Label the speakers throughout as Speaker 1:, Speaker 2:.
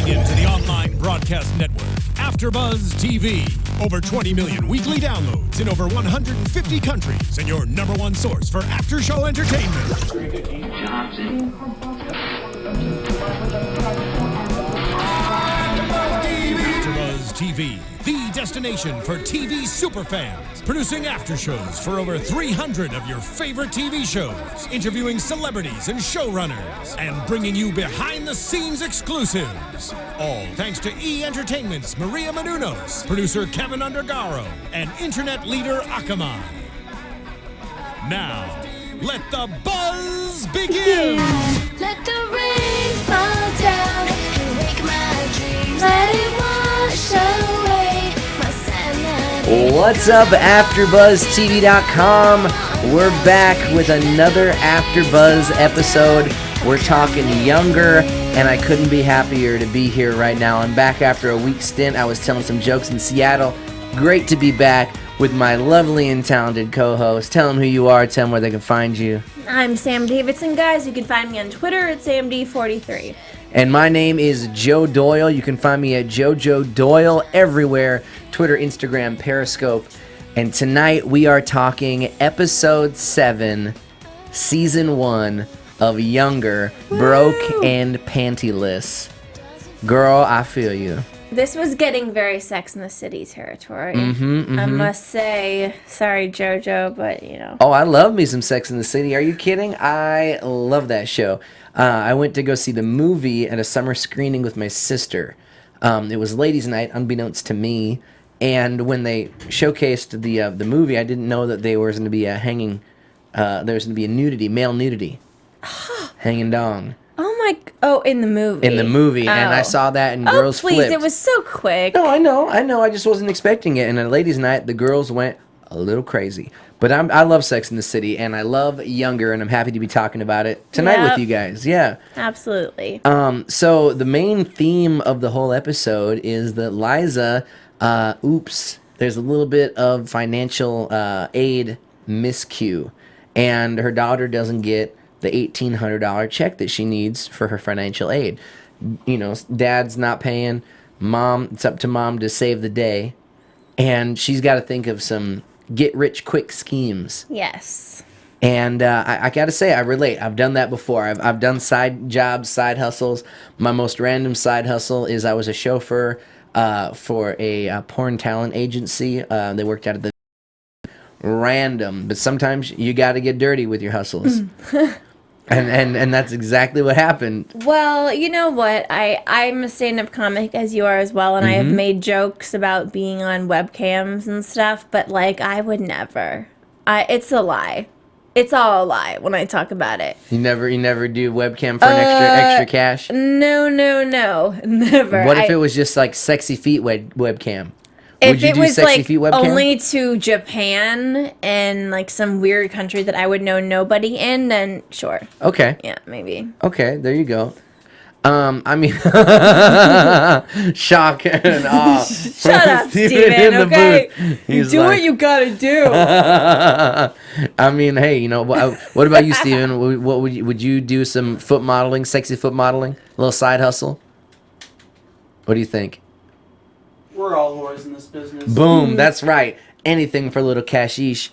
Speaker 1: Tuning in to the online broadcast network, AFTERBUZZ TV. Over 20 million weekly downloads in over 150 countries, and your number one source for after-show entertainment. AFTERBUZZ TV, the destination for TV superfans. Producing after-shows for over 300 of your favorite TV shows. Interviewing celebrities and showrunners. And bringing you behind-the-scenes exclusives. All thanks to E! Entertainment's Miriam, producer Kevin Undergaro, and internet leader Akamai. Now, let the buzz begin!
Speaker 2: Let the rain fall down and wake my dreams. Let it wash away my sanity.
Speaker 3: What's up, AfterBuzzTV.com? We're back with another AfterBuzz episode. We're talking Younger, and I couldn't be happier to be here right now. I'm back after a week stint. I was telling some jokes in Seattle. Great to be back with my lovely and talented co-host. Tell them who you are. Tell them where they can find you.
Speaker 4: I'm Sam Davidson, guys. You can find me on Twitter at SamD43.
Speaker 3: And my name is Joe Doyle. You can find me at JoJo Doyle everywhere. Twitter, Instagram, Periscope. And tonight we are talking episode 7, season 1 of Younger,
Speaker 4: Woo!
Speaker 3: Broke and Panty-less. Girl, I feel you.
Speaker 4: This was getting very Sex in the City territory. I must say, sorry, JoJo, but you know.
Speaker 3: Oh, I love me some Sex in the City. Are you kidding? I love that show. I went to go see the movie at a summer screening with my sister. It was ladies' night, unbeknownst to me. And when they showcased the movie, I didn't know that there was going to be a hanging. There was going to be a nudity, male nudity, hanging dong.
Speaker 4: Oh, in the movie.
Speaker 3: In the movie, and I saw that, and girls
Speaker 4: please,
Speaker 3: flipped.
Speaker 4: it was so quick.
Speaker 3: No, I know. I just wasn't expecting it. And at ladies' night, the girls went a little crazy. But I love Sex in the City, and I love Younger, and I'm happy to be talking about it tonight with you guys. Yeah.
Speaker 4: Absolutely.
Speaker 3: So the main theme of the whole episode is that Liza, there's a little bit of financial aid miscue, and her daughter doesn't get the $1,800 check that she needs for her financial aid. You know, dad's not paying. It's up to mom to save the day, and she's got to think of some get-rich-quick schemes.
Speaker 4: Yes.
Speaker 3: And I got to say, I relate. I've done that before. I've done side jobs, side hustles. My most random side hustle is I was a chauffeur for a porn talent agency. They worked out at the random, but sometimes you got to get dirty with your hustles. And that's exactly what happened.
Speaker 4: Well, you know what? I'm a stand-up comic, as you are as well, and I have made jokes about being on webcams and stuff, but, like, I would never. It's a lie. It's all a lie when I talk about it.
Speaker 3: You never do webcam for an extra cash?
Speaker 4: No. Never.
Speaker 3: What if it was just, like, sexy feet webcam?
Speaker 4: If it was like only to Japan and like some weird country that I would know nobody in, then sure.
Speaker 3: Okay.
Speaker 4: Yeah, maybe.
Speaker 3: Okay, there you go. I mean, shock and awe.
Speaker 4: Shut up, Steven, okay? You do what you gotta do.
Speaker 3: I mean, hey, you know, what about you, Steven? What would you do some foot modeling, sexy foot modeling? A little side hustle? What do you think?
Speaker 5: We're all whores in this business.
Speaker 3: Boom, that's right. Anything for a little cashish.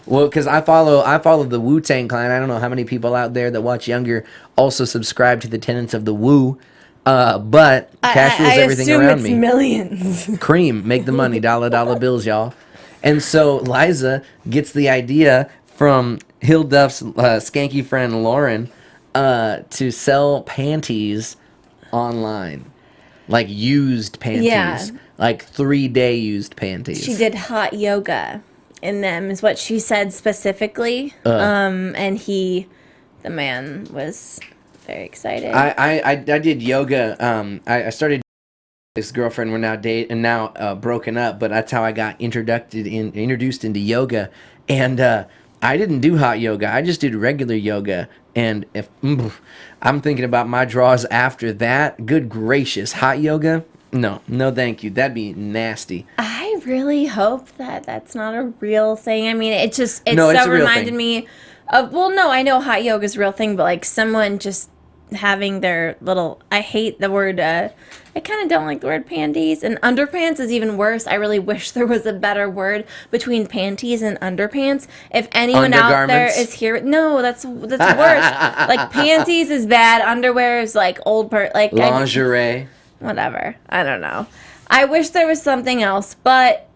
Speaker 3: Well, because I follow the Wu-Tang Clan. I don't know how many people out there that watch Younger also subscribe to the tenets of the Wu. But cash rules everything around me.
Speaker 4: I assume it's millions.
Speaker 3: Cream, make the money, dollar bills, y'all. And so Liza gets the idea from Hilary Duff's skanky friend Lauren to sell panties online. Like used panties.
Speaker 4: Yeah.
Speaker 3: Like 3-day used panties.
Speaker 4: She did hot yoga in them, is what she said specifically. And the man was very excited.
Speaker 3: I did yoga. I started this girlfriend. We're now broken up, but that's how I got introduced into yoga. And I didn't do hot yoga. I just did regular yoga. And if I'm thinking about my draws after that, good gracious, hot yoga? No, thank you. That'd be nasty.
Speaker 4: I really hope that that's not a real thing. I mean, it's
Speaker 3: reminded
Speaker 4: me of, well, no, I know hot yoga is a real thing, but like someone just having their little, I hate the word, I kind of don't like the word panties, and underpants is even worse. I really wish there was a better word between panties and underpants. If anyone out there
Speaker 3: Undergarments?
Speaker 4: is here, no, that's worse. Like panties is bad, underwear is like like
Speaker 3: Lingerie.
Speaker 4: whatever. I don't know. I wish there was something else, but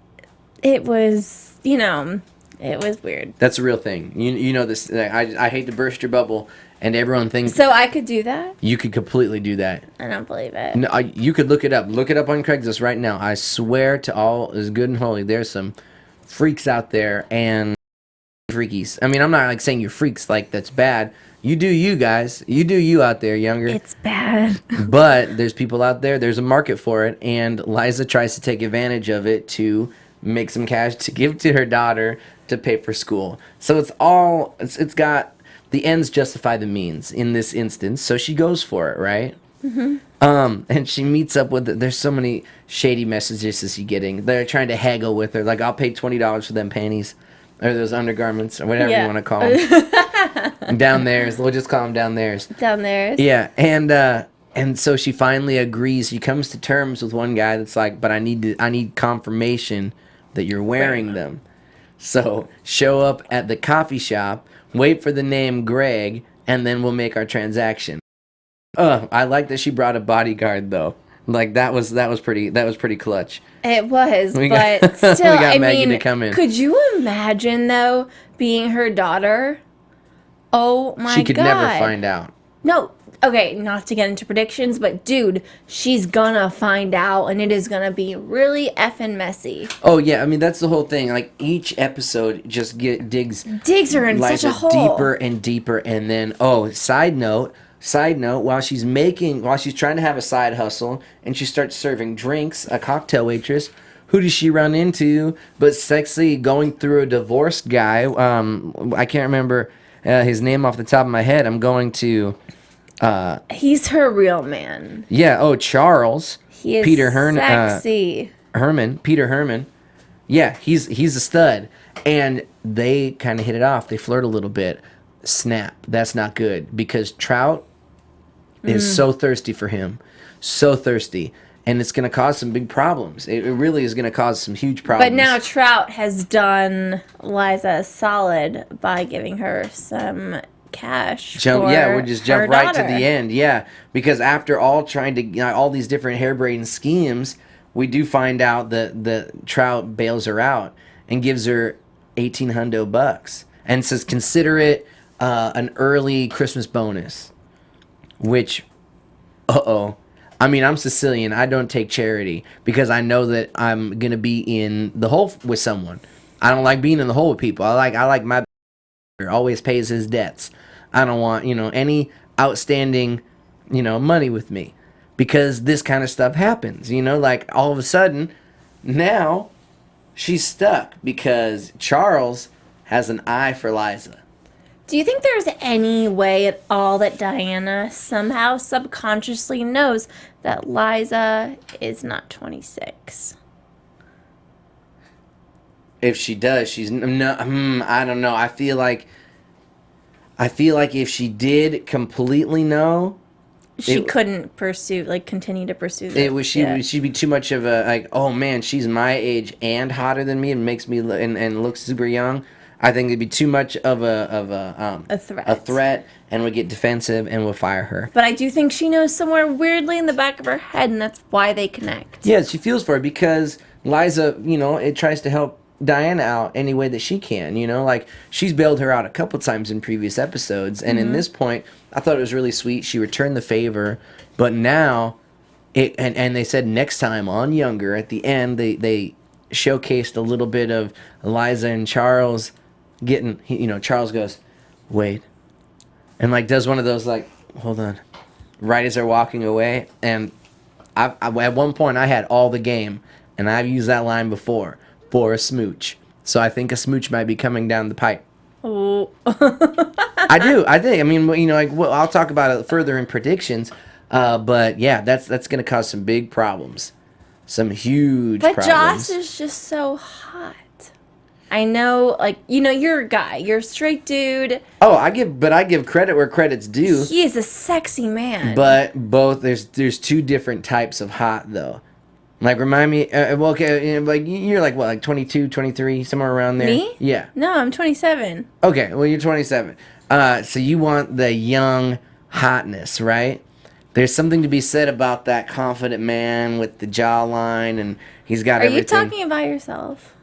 Speaker 4: it was, it was weird.
Speaker 3: That's a real thing. You know this. I hate to burst your bubble, and everyone thinks
Speaker 4: So I could do that?
Speaker 3: you could completely do that.
Speaker 4: I don't believe it.
Speaker 3: No, you could look it up. Look it up on Craigslist right now. I swear to all is good and holy, there's some freaks out there and freakies. I mean, I'm not like saying you're freaks like that's bad. You do you, guys. You do you out there, Younger.
Speaker 4: It's bad.
Speaker 3: But there's people out there. There's a market for it, and Liza tries to take advantage of it to make some cash to give to her daughter to pay for school. So it's got the ends justify the means in this instance. So she goes for it, right? Mm-hmm. And she meets up with. There's so many shady messages that she's getting. They're trying to haggle with her, like I'll pay $20 for them panties or those undergarments or whatever you want to call them. Down there's, we'll just call them down there's.
Speaker 4: Down there.
Speaker 3: Yeah, and so she finally agrees. She comes to terms with one guy that's like, but I need confirmation that you're wearing them. So show up at the coffee shop, wait for the name Greg, and then we'll make our transaction. I like that she brought a bodyguard though. Like that was pretty clutch.
Speaker 4: It was,
Speaker 3: We
Speaker 4: but
Speaker 3: got-
Speaker 4: still,
Speaker 3: we got
Speaker 4: I
Speaker 3: Maggie
Speaker 4: mean,
Speaker 3: to come in.
Speaker 4: could you imagine though being her daughter? Oh my god.
Speaker 3: She could never find out.
Speaker 4: No, okay, not to get into predictions, but dude, she's gonna find out, and it is gonna be really effing messy.
Speaker 3: Oh yeah, I mean that's the whole thing. Like each episode just digs
Speaker 4: Digs her in
Speaker 3: Liza
Speaker 4: such a hole.
Speaker 3: deeper and deeper, and then side note, while she's trying to have a side hustle and she starts serving drinks, a cocktail waitress, who does she run into but sexy going through a divorced guy? I can't remember his name off the top of my head. I'm going to
Speaker 4: He's her real man.
Speaker 3: yeah, Charles.
Speaker 4: He is
Speaker 3: Peter
Speaker 4: sexy.
Speaker 3: Peter Herman. Yeah, he's a stud. And they kind of hit it off. They flirt a little bit. Snap. That's not good because Trout is so thirsty for him. So thirsty. And it's going to cause some big problems. It really is going to cause some huge problems.
Speaker 4: But now Trout has done Liza a solid by giving her some cash.
Speaker 3: We'll just jump
Speaker 4: her
Speaker 3: right to
Speaker 4: daughter.
Speaker 3: the end. Yeah, because after all trying to all these different harebrained schemes, we do find out that the Trout bails her out and gives her $1,800 and says consider it an early Christmas bonus. Which, I mean, I'm Sicilian. I don't take charity because I know that I'm gonna be in the hole with someone. I don't like being in the hole with people. I like my always pays his debts. I don't want, any outstanding, money with me because this kind of stuff happens, like all of a sudden now she's stuck because Charles has an eye for Liza.
Speaker 4: Do you think there's any way at all that Diana somehow subconsciously knows that Liza is not 26?
Speaker 3: If she does, she's no. I don't know. I feel like if she did completely know,
Speaker 4: She couldn't continue to pursue this.
Speaker 3: she'd be too much of a like. Oh man, she's my age and hotter than me and makes me and looks super young. I think it'd be too much of a
Speaker 4: threat.
Speaker 3: A threat, and would get defensive and would fire her.
Speaker 4: But I do think she knows somewhere weirdly in the back of her head, and that's why they connect.
Speaker 3: Yeah, she feels for it because Liza, it tries to help Diana out any way that she can, like she's bailed her out a couple times in previous episodes, and in this point I thought it was really sweet. She returned the favor, but now and they said next time on Younger at the end they showcased a little bit of Liza and Charles getting, Charles goes, wait, and does one of those hold on, right as they're walking away, and I at one point I had all the game, and I've used that line before. For a smooch. So I think a smooch might be coming down the pipe.
Speaker 4: Oh.
Speaker 3: I think. I mean, I'll talk about it further in predictions. But yeah, that's going to cause some big problems. Some huge
Speaker 4: But
Speaker 3: problems.
Speaker 4: Joss is just so hot. I know, like, you know, you're a guy. You're a straight dude.
Speaker 3: Oh, I give credit where credit's due.
Speaker 4: He is a sexy man.
Speaker 3: But both there's two different types of hot though. Like remind me, well, okay, like you're like what, like 22, 23, somewhere around there.
Speaker 4: Me?
Speaker 3: Yeah.
Speaker 4: No, I'm 27.
Speaker 3: Okay, well you're 27. So you want the young hotness, right? There's something to be said about that confident man with the jawline, and he's got everything.
Speaker 4: Are you talking about yourself?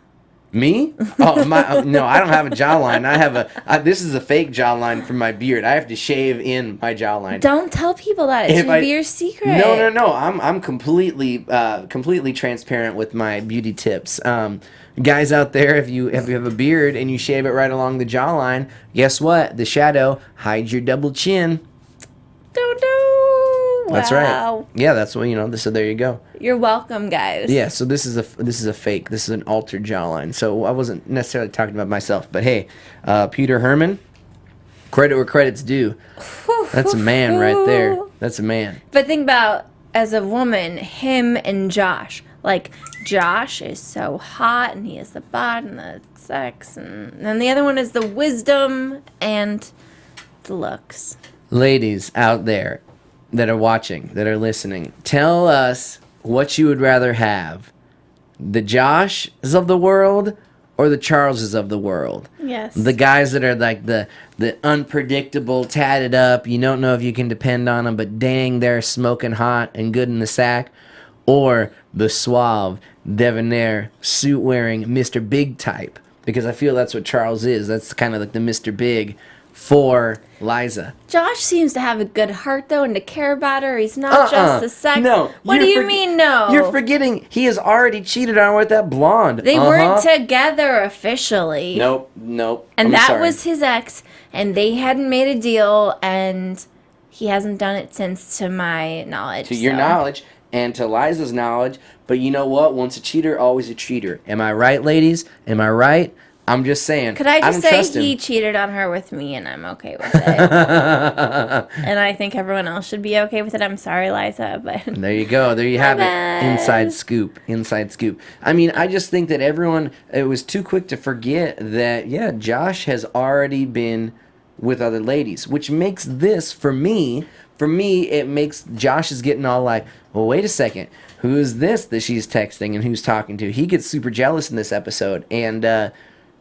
Speaker 3: Me? Oh, no, I don't have a jawline. I have this is a fake jawline from my beard. I have to shave in my jawline.
Speaker 4: Don't tell people that. It should be your secret.
Speaker 3: No. I'm completely transparent with my beauty tips. Guys out there, if you have a beard and you shave it right along the jawline, guess what? The shadow hides your double chin.
Speaker 4: Don't.
Speaker 3: That's
Speaker 4: Wow.
Speaker 3: right. Yeah, that's what So there you go.
Speaker 4: You're welcome, guys.
Speaker 3: Yeah. So this is a fake. This is an altered jawline. So I wasn't necessarily talking about myself, but hey, Peter Herman, credit where credit's due. That's a man right there. That's a man.
Speaker 4: But think about, as a woman, him and Josh. Like, Josh is so hot, and he has the bod and the sex, and then the other one is the wisdom and the looks.
Speaker 3: Ladies out there that are watching, that are listening, tell us what you would rather have. The Joshes of the world or the Charleses of the world?
Speaker 4: Yes.
Speaker 3: The guys that are like the unpredictable, tatted up, you don't know if you can depend on them, but dang, they're smoking hot and good in the sack. Or the suave, debonair, suit-wearing Mr. Big type. Because I feel that's what Charles is. That's kind of like the Mr. Big for Liza.
Speaker 4: Josh seems to have a good heart, though, and to care about her. He's not just the sex.
Speaker 3: No.
Speaker 4: What do you mean, no?
Speaker 3: You're forgetting he has already cheated on her with that blonde.
Speaker 4: They weren't together officially.
Speaker 3: Nope.
Speaker 4: And
Speaker 3: I'm
Speaker 4: that
Speaker 3: sorry.
Speaker 4: was his ex, and they hadn't made a deal, and he hasn't done it since, to my knowledge.
Speaker 3: To your knowledge, and to Liza's knowledge. But you know what? Once a cheater, always a cheater. Am I right, ladies? Am I right? I'm just saying.
Speaker 4: Could I just
Speaker 3: don't trust
Speaker 4: say he
Speaker 3: him.
Speaker 4: cheated on her with me, and I'm okay with it. And I think everyone else should be okay with it. I'm sorry, Liza, but
Speaker 3: There you go. There you have
Speaker 4: bad.
Speaker 3: it. Inside scoop. Inside scoop. I mean, I just think that everyone, it was too quick to forget that, yeah, Josh has already been with other ladies, which makes this, for me, it makes Josh is getting all like, well, wait a second. Who is this that she's texting and who's talking to? He gets super jealous in this episode. And,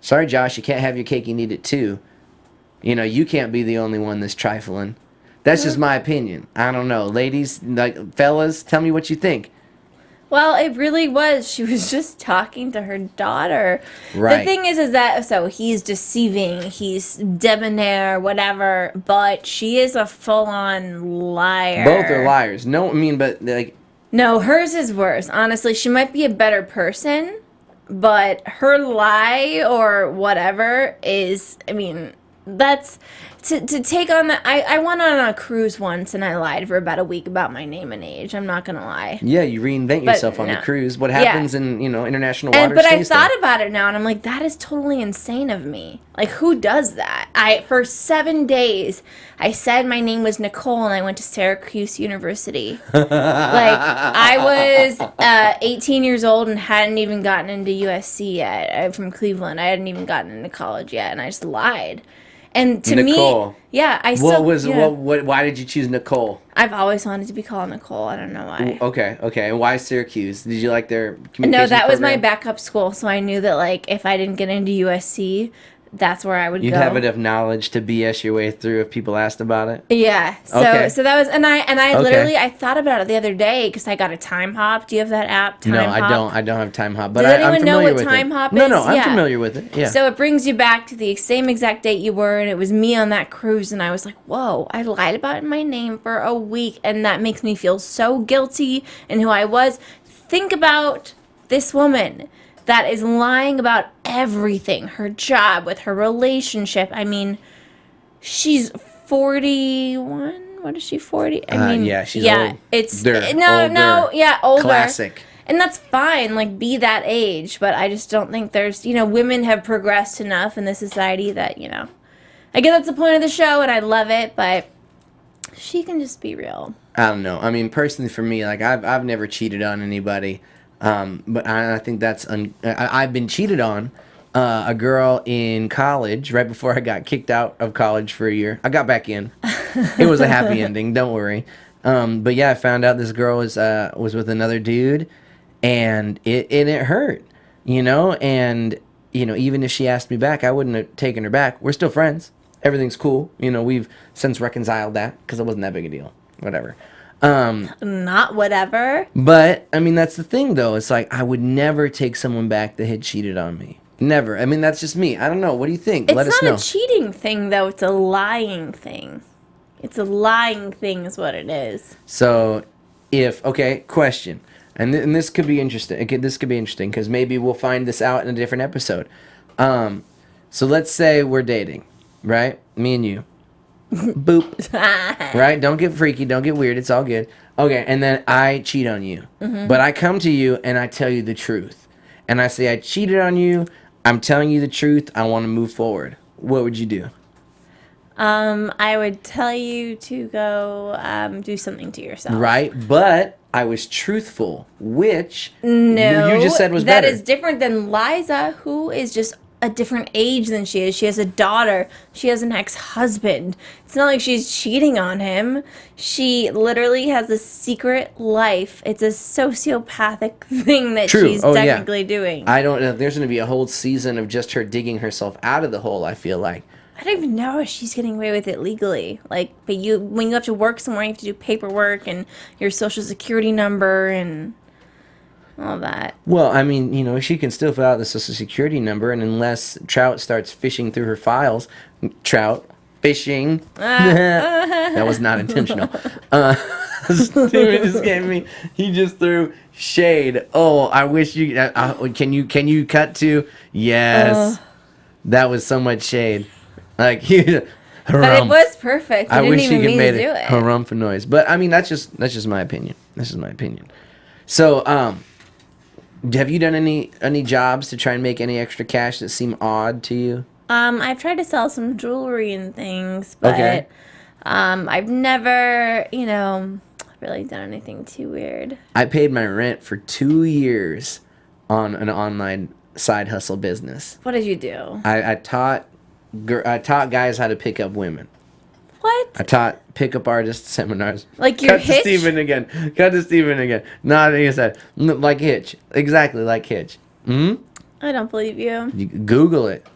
Speaker 3: sorry, Josh, you can't have your cake, you need it too. You can't be the only one that's trifling. That's just my opinion. I don't know. Ladies, like fellas, tell me what you think.
Speaker 4: well, it really was. She was just talking to her daughter.
Speaker 3: Right.
Speaker 4: The thing is that, so he's deceiving, he's debonair, whatever, but she is a full-on liar.
Speaker 3: Both are liars. No, I mean, but like,
Speaker 4: No, hers is worse. Honestly, she might be a better person, but her lie or whatever is, I mean, that's to take on that. I went on a cruise once and I lied for about a week about my name and age. I'm not gonna lie.
Speaker 3: yeah, you reinvent yourself on
Speaker 4: no.
Speaker 3: a cruise. What happens in international waters?
Speaker 4: But I
Speaker 3: stays there.
Speaker 4: thought about it now, and I'm like, that is totally insane of me. Like, who does that? For 7 days, I said my name was Nicole, and I went to Syracuse University. Like, I was 18 years old and hadn't even gotten into USC yet. I'm from Cleveland. I hadn't even gotten into college yet, and I just lied. And to
Speaker 3: Nicole.
Speaker 4: me, yeah, I still.
Speaker 3: Why did you choose Nicole?
Speaker 4: I've always wanted to be called Nicole. I don't know why.
Speaker 3: Okay. And why Syracuse? Did you like their communication
Speaker 4: No, that was my
Speaker 3: program?
Speaker 4: backup school, so I knew that, like, if I didn't get into USC, that's where I would
Speaker 3: You'd
Speaker 4: go.
Speaker 3: have enough knowledge to BS your way through if people asked about it.
Speaker 4: Yeah. So
Speaker 3: Okay.
Speaker 4: so that was, and I
Speaker 3: Okay.
Speaker 4: literally, I thought about it the other day because I got a Time Hop. Do you have that app? Time
Speaker 3: No,
Speaker 4: Hop?
Speaker 3: I don't have Time Hop, but
Speaker 4: Does
Speaker 3: I'm
Speaker 4: anyone know
Speaker 3: familiar
Speaker 4: what
Speaker 3: with
Speaker 4: Time
Speaker 3: it.
Speaker 4: Hop
Speaker 3: No,
Speaker 4: is?
Speaker 3: I'm
Speaker 4: Yeah.
Speaker 3: familiar with it. Yeah.
Speaker 4: So it brings you back to the same exact date you were, and it was me on that cruise, and I was like, whoa, I lied about my name for a week, and that makes me feel so guilty in who I was. Think about this woman that is lying about everything, her job, with her relationship. I mean, she's 41. What is she, 40? I mean,
Speaker 3: yeah, she's old.
Speaker 4: It's
Speaker 3: Older.
Speaker 4: older.
Speaker 3: Classic.
Speaker 4: And that's fine, like, be that age, but I just don't think there's, women have progressed enough in this society that, I guess that's the point of the show, and I love it, but she can just be real.
Speaker 3: I don't know. I mean, personally, for me, like I've never cheated on anybody, but I think that's I've been cheated on, a girl in college right before I got kicked out of college for a year. I got back in. It was a happy ending. Don't worry. But yeah, I found out this girl was with another dude, and it hurt, and even if she asked me back, I wouldn't have taken her back. We're still friends. Everything's cool. We've since reconciled that because it wasn't that big a deal. Whatever.
Speaker 4: Not whatever.
Speaker 3: But I mean, that's the thing though. It's like I would never take someone back that had cheated on me. Never. I mean, that's just me. I don't know. What do you think? Let us know.
Speaker 4: It's not a cheating thing though. It's a lying thing. It's a lying thing is what it is.
Speaker 3: So, question. And this could be interesting. This could be interesting because maybe we'll find this out in a different episode. So let's say we're dating, right? Me and you. Boop. Right? Don't get freaky. Don't get weird. It's all good. Okay, and then I cheat on you. Mm-hmm. But I come to you and I tell you the truth. And I say I cheated on you. I'm telling you the truth. I want to move forward. What would you do?
Speaker 4: I would tell you to go do something to yourself.
Speaker 3: Right, but I was truthful, which
Speaker 4: no,
Speaker 3: you just said was better.
Speaker 4: That is different than Liza, who is just a different age than she is. She has a daughter. She has an ex-husband. It's not like she's cheating on him. She literally has a secret life. It's a sociopathic thing that she's technically doing.
Speaker 3: I don't know. There's going to be a whole season of just her digging herself out of the hole, I feel like.
Speaker 4: I don't even know if she's getting away with it legally. But when you have to work somewhere, you have to do paperwork and your social security number and all that.
Speaker 3: Well, I mean, she can still fill out the social security number, and unless Trout starts fishing through her files, fishing. That was not intentional. Steven just gave me. He just threw shade. Oh, I wish you. Can you cut to? Yes, that was so much shade. But it
Speaker 4: was perfect.
Speaker 3: I wish you could made a harumph noise. But I mean, that's just my opinion. This is my opinion. So, have you done any jobs to try and make any extra cash that seem odd to you?
Speaker 4: I've tried to sell some jewelry and things, but I've never, really done anything too weird.
Speaker 3: I paid my rent for 2 years on an online side hustle business.
Speaker 4: What did you do?
Speaker 3: I taught guys how to pick up women.
Speaker 4: What?
Speaker 3: I taught pickup artist seminars.
Speaker 4: Like your Hitch?
Speaker 3: Cut to Steven again. Nodding his head. Like Hitch. Exactly like Hitch.
Speaker 4: I don't believe you.
Speaker 3: Google it.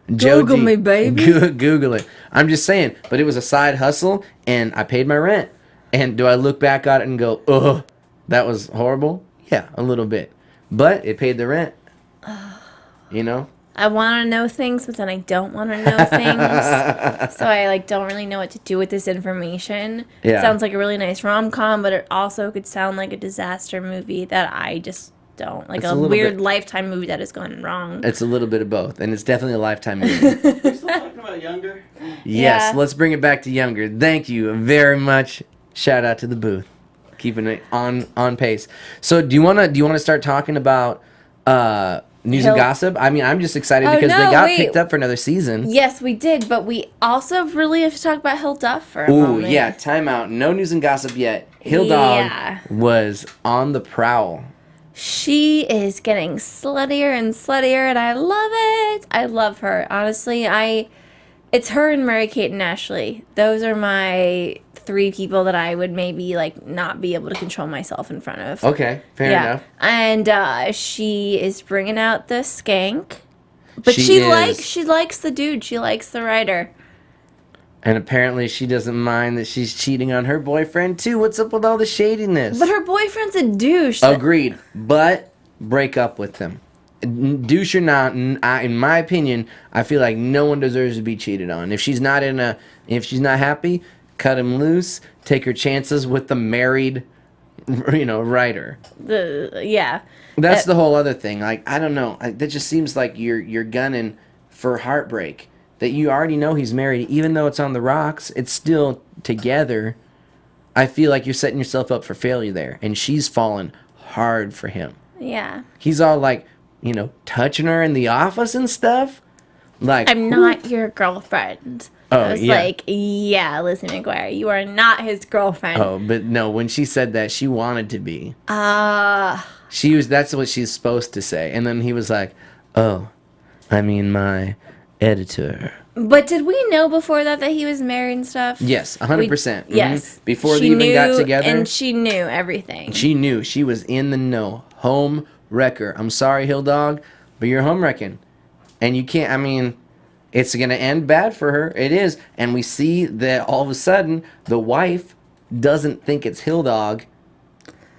Speaker 4: Google me, baby.
Speaker 3: Google it. I'm just saying. But it was a side hustle, and I paid my rent. And do I look back at it and go, ugh, that was horrible? Yeah, a little bit. But it paid the rent.
Speaker 4: I want to know things, but then I don't want to know things. So I don't really know what to do with this information.
Speaker 3: Yeah.
Speaker 4: It sounds like a really nice rom-com, but it also could sound like a disaster movie that I just don't. Like a weird Lifetime movie that has gone wrong.
Speaker 3: It's a little bit of both, and it's definitely a Lifetime movie.
Speaker 5: Are we still talking about Younger?
Speaker 3: Yes, let's bring it back to Younger. Thank you very much. Shout out to the booth. Keeping it on pace. So do you wanna start talking about news and gossip? I mean, I'm just excited because they got picked up for another season.
Speaker 4: Yes, we did, but we also really have to talk about Hilary Duff for a moment.
Speaker 3: Ooh, yeah, time out. No news and gossip yet. Hilary Duff was on the prowl.
Speaker 4: She is getting sluttier and sluttier, and I love it. I love her. Honestly, it's her and Mary-Kate and Ashley. Those are my 3 people that I would maybe not be able to control myself in front of.
Speaker 3: Okay, fair enough.
Speaker 4: And she is bringing out the skank, but she likes the dude. She likes the writer.
Speaker 3: And apparently she doesn't mind that she's cheating on her boyfriend too. What's up with all the shadiness?
Speaker 4: But her boyfriend's a douche.
Speaker 3: Agreed, but break up with him. Douche or not, in my opinion, I feel like no one deserves to be cheated on. If she's not happy, cut him loose. Take her chances with the married, writer. That's the whole other thing. I don't know. That just seems like you're gunning for heartbreak. That you already know he's married, even though it's on the rocks. It's still together. I feel like you're setting yourself up for failure there, and she's fallen hard for him.
Speaker 4: Yeah.
Speaker 3: He's all touching her in the office and stuff.
Speaker 4: I'm not your girlfriend. I was Lizzie McGuire, you are not his girlfriend.
Speaker 3: Oh, but no, when she said that, she wanted to be. That's what she's supposed to say. And then he was like, oh, I mean my editor.
Speaker 4: But did we know before that he was married and stuff?
Speaker 3: Yes, 100%.
Speaker 4: Yes.
Speaker 3: Before
Speaker 4: She
Speaker 3: they even
Speaker 4: knew,
Speaker 3: got together.
Speaker 4: and she knew everything.
Speaker 3: She knew. She was in the know. Home wrecker. I'm sorry, Hill Dog, but you're home wrecking. And you can't, I mean, it's going to end bad for her. It is. And we see that all of a sudden, the wife doesn't think it's Hill Dog.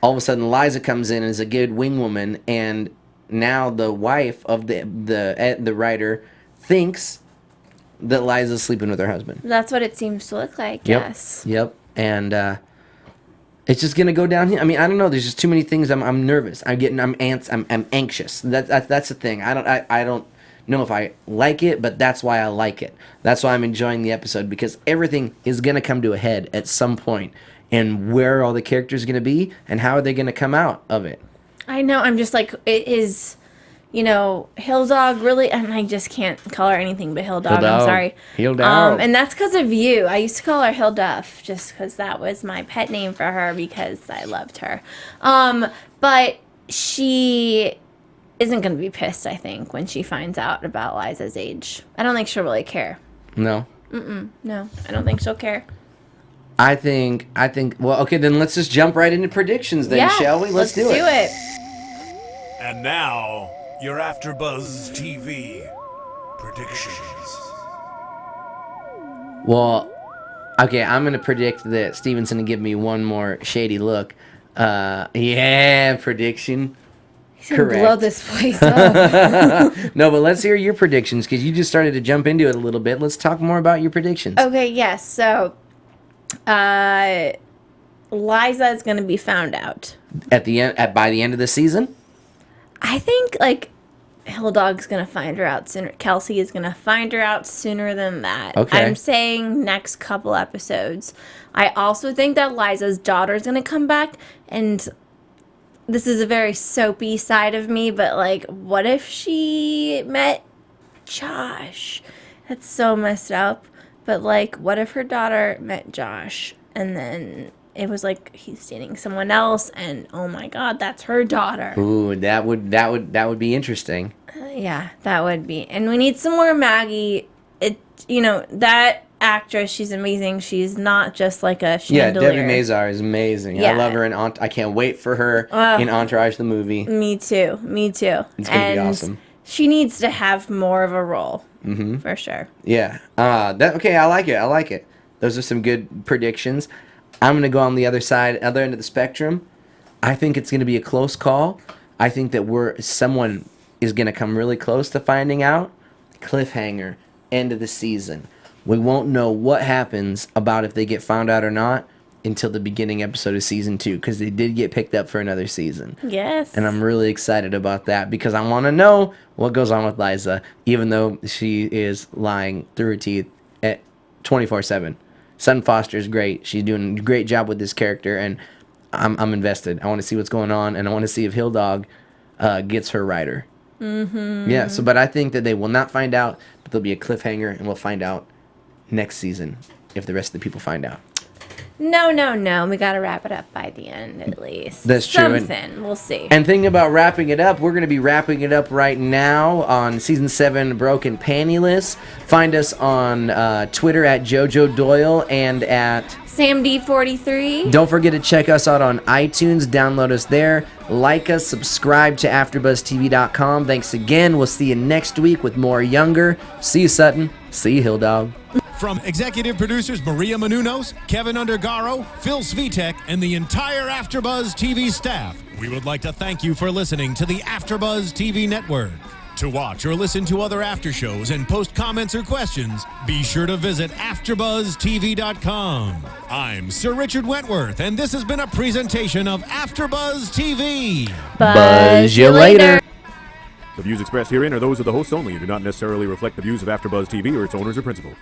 Speaker 3: All of a sudden, Liza comes in and is a good wing woman. And now the wife of the writer thinks that Liza's sleeping with her husband.
Speaker 4: That's what it seems to look like,
Speaker 3: Yep.
Speaker 4: yes.
Speaker 3: Yep. And it's just gonna go down here. I mean, I don't know. There's just too many things. I'm nervous. I'm anxious. That's the thing. I don't know if I like it, but that's why I like it. That's why I'm enjoying the episode, because everything is gonna come to a head at some point, and where are all the characters gonna be, and how are they gonna come out of it?
Speaker 4: I know, I'm just like, it is, Hill Dog really, and I just can't call her anything but Hill Dog,
Speaker 3: Hill Dog.
Speaker 4: I'm sorry.
Speaker 3: Hill Dog.
Speaker 4: And that's because of you. I used to call her Hill Duff, just because that was my pet name for her, because I loved her. But she isn't going to be pissed, I think, when she finds out about Liza's age. I don't think she'll really care.
Speaker 3: No.
Speaker 4: No, I don't think she'll care.
Speaker 3: I think. Well, okay, then let's just jump right into predictions, then, shall we? Let's do it.
Speaker 1: And now, your AfterBuzz TV predictions.
Speaker 3: Well, okay, I'm going to predict that Stevenson's going to give me one more shady look. Prediction.
Speaker 4: He's going to
Speaker 3: Correct.
Speaker 4: blow this place up.
Speaker 3: No, but let's hear your predictions, because you just started to jump into it a little bit. Let's talk more about your predictions.
Speaker 4: Okay, yes, so Liza is going to be found out.
Speaker 3: By the end of the season?
Speaker 4: I think, like, Hill Dog's going to find her out sooner. Kelsey is going to find her out sooner than that.
Speaker 3: Okay.
Speaker 4: I'm saying next couple episodes. I also think that Liza's daughter is going to come back, and this is a very soapy side of me, but, like, what if she met Josh? That's so messed up. But, like, what if her daughter met Josh, and then it was like he's dating someone else, and oh my God, that's her daughter.
Speaker 3: Ooh, that would be interesting.
Speaker 4: Yeah, that would be. And we need some more Maggie. That actress, she's amazing. She's not just like a chandelier.
Speaker 3: Yeah, Debi Mazar is amazing.
Speaker 4: Yeah.
Speaker 3: I love her in I can't wait for her in Entourage the movie.
Speaker 4: Me too.
Speaker 3: It's gonna be awesome.
Speaker 4: She needs to have more of a role, for sure.
Speaker 3: Yeah. Okay, I like it. Those are some good predictions. I'm going to go on the other end of the spectrum. I think it's going to be a close call. I think that someone is going to come really close to finding out. Cliffhanger, end of the season. We won't know what happens about if they get found out or not until the beginning episode of season 2, because they did get picked up for another season.
Speaker 4: Yes.
Speaker 3: And I'm really excited about that, because I want to know what goes on with Liza, even though she is lying through her teeth at 24/7. Sutton Foster is great. She's doing a great job with this character, and I'm invested. I want to see what's going on, and I want to see if Hill Dog gets her rider. Yeah. But I think that they will not find out, but there'll be a cliffhanger, and we'll find out next season if the rest of the people find out.
Speaker 4: No. We got to wrap it up by the end, at least.
Speaker 3: That's true.
Speaker 4: Something. We'll see.
Speaker 3: And thinking about wrapping it up, we're going to be wrapping it up right now on Season 7, Broken Panty-less. Find us on Twitter at JoJo Doyle and at
Speaker 4: SamD43.
Speaker 3: Don't forget to check us out on iTunes. Download us there. Like us. Subscribe to AfterBuzzTV.com. Thanks again. We'll see you next week with more Younger. See you, Sutton. See you, Hill Dog.
Speaker 1: From executive producers Maria Menounos, Kevin Undergaro, Phil Svitek, and the entire AfterBuzz TV staff, we would like to thank you for listening to the AfterBuzz TV network. To watch or listen to other after shows and post comments or questions, be sure to visit AfterBuzzTV.com. I'm Sir Richard Wentworth, and this has been a presentation of AfterBuzz TV.
Speaker 3: Buzz you later.
Speaker 6: The views expressed herein are those of the hosts only and do not necessarily reflect the views of AfterBuzz TV or its owners or principals.